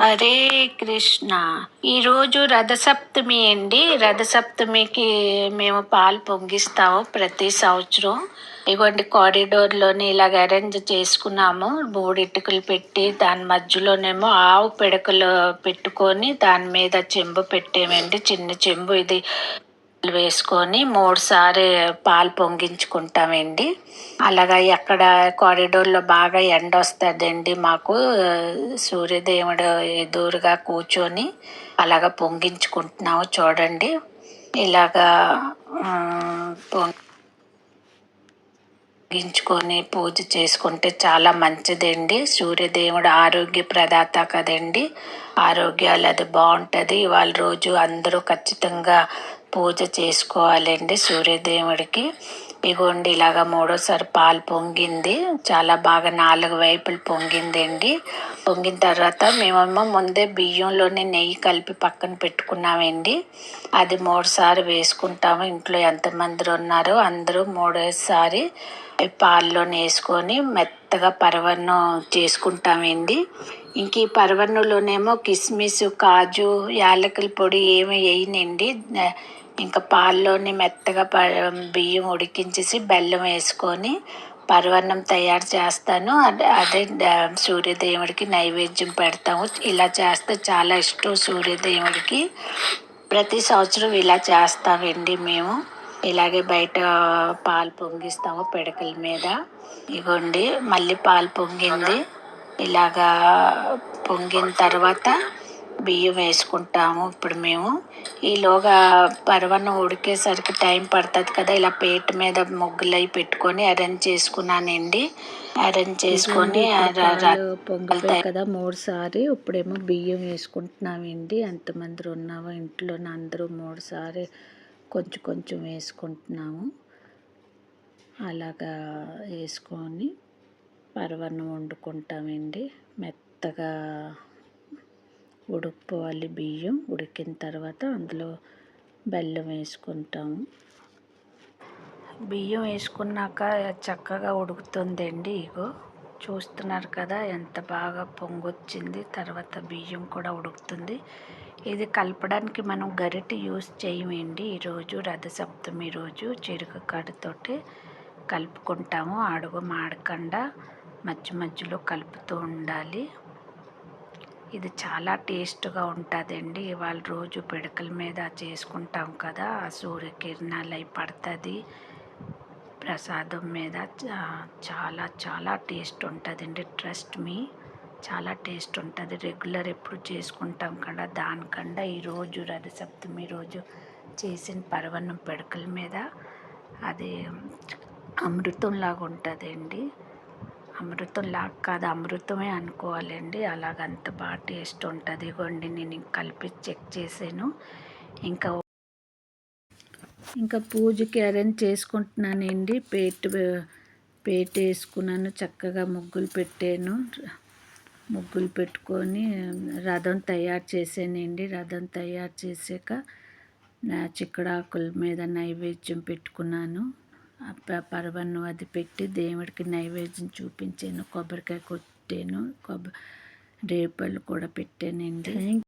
హరే కృష్ణ. ఈరోజు రథసప్తమి అండి. రథసప్తమికి మేము పాలు పొంగిస్తాము ప్రతి సంవత్సరం. ఇవ్వండి, కారిడోర్లోని ఇలాగ అరేంజ్ చేసుకున్నాము. 3 ఇటుకలు పెట్టి దాని మధ్యలోనేమో ఆవు పిడకలు పెట్టుకొని దాని మీద చెంబు పెట్టామండి. చిన్న చెంబు ఇది వేసుకొని 3 సార్లు పాలు పొంగించుకుంటామండి. అలాగా ఎక్కడ కారిడోర్లో బాగా ఎండ వస్తుందండి మాకు. సూర్యదేవుడు ఎదురుగా కూర్చొని అలాగా పొంగించుకుంటున్నాము. చూడండి, ఇలాగా పొంగించుకొని పూజ చేసుకుంటే చాలా మంచిదండి. సూర్యదేవుడు ఆరోగ్య ప్రదాత కదండి. ఆరోగ్యాలు అది బాగుంటుంది. ఇవాళ రోజు అందరూ ఖచ్చితంగా పూజ చేసుకోవాలండి సూర్యదేవుడికి. ఇగోండి, ఇలాగ 3వసారి పాలు పొంగింది. చాలా బాగా 4 వైపులు పొంగిందండి. పొంగిన తర్వాత మేమేమో ముందే బియ్యంలోనే నెయ్యి కలిపి పక్కన పెట్టుకున్నామండి. అది 3 సార్లు వేసుకుంటాము. ఇంట్లో ఎంతమంది ఉన్నారో అందరూ 3సారి పాల్లోనే వేసుకొని మెత్తగా పరవన్నం చేసుకుంటామండి. ఇంక ఈ పరవన్నంలోనేమో కిస్మిస్, కాజు, యాలకుల పొడి ఏమి వేయనండి. ఇంకా పాల్లోని మెత్తగా బియ్యం ఉడికించేసి బెల్లం వేసుకొని పరవన్నం తయారు చేస్తాను. అదే సూర్యదేవుడికి నైవేద్యం పెడతాము. ఇలా చేస్తే చాలా ఇష్టం సూర్యదేవుడికి. ప్రతి సంవత్సరం ఇలా చేస్తామండి మేము. ఇలాగే బయట పాలు పొంగిస్తాము పిడకల మీద. ఇగోండి, మళ్ళీ పాలు పొంగింది. ఇలాగా పొంగిన తర్వాత బియ్యం వేసుకుంటాము. ఇప్పుడు మేము ఈలోగా పరవన్నం ఉడికేసరికి టైం పడుతుంది కదా. ఇలా పేట మీద ముగ్గులు అవి పెట్టుకొని అరేంజ్ చేసుకున్నానండి. అరేంజ్ చేసుకొని పొంగుతాయి కదా 3 సార్లు. ఇప్పుడేమో బియ్యం వేసుకుంటున్నామండి. ఎంతమంది ఉన్నామో ఇంట్లో అందరూ 3 సార్లు కొంచెం కొంచెం వేసుకుంటున్నాము. అలాగా వేసుకొని పరవన్నం వండుకుంటామండి. మెత్తగా ఉడుకుపోవాలి బియ్యం. ఉడికిన తర్వాత అందులో బెల్లం వేసుకుంటాము. బియ్యం వేసుకున్నాక చక్కగా ఉడుకుతుందండి. ఇగో చూస్తున్నారు కదా ఎంత బాగా పొంగొచ్చింది. తర్వాత బియ్యం కూడా ఉడుకుతుంది. ఇది కలపడానికి మనం గరిటె యూస్ చేయమండి. ఈరోజు రథసప్తమి రోజు చెరుకు కడతోటి కలుపుకుంటాము. అడుగు మాడకుండా మధ్య మధ్యలో కలుపుతూ ఉండాలి. ఇది చాలా టేస్ట్గా ఉంటుందండి. ఇవాళ రోజు పిడకల మీద చేసుకుంటాం కదా, ఆ సూర్యకిరణాలు అవి పడుతుంది ప్రసాదం మీద. చాలా చాలా టేస్ట్ ఉంటుందండి. ట్రస్ట్ మీ, చాలా టేస్ట్ ఉంటుంది. రెగ్యులర్ ఎప్పుడు చేసుకుంటాం కదా దానికన్నా ఈరోజు రథసప్తమి రోజు చేసిన పరవన్నం పిడకల మీద అది అమృతంలాగా ఉంటుందండి. అమృతంలాగా కాదు, అమృతమే అనుకోవాలండి. అలాగంత బాగా టేస్ట్ ఉంటుంది. ఇగోండి, నేను కలిపి చెక్ చేసాను. ఇంకా పూజకి అరేంజ్ చేసుకుంటున్నానండి. పేట వేసుకున్నాను. చక్కగా ముగ్గులు పెట్టాను. ముగ్గులు పెట్టుకొని రథం తయారు చేసానండి. రథం తయారు చేసాక చిక్కడాకుల మీద నైవేద్యం పెట్టుకున్నాను. పరవన్నం అది పెట్టి దేవుడికి నైవేద్యం చూపించాను. కొబ్బరికాయ కొట్టాను. రేపలు కూడా పెట్టానండి.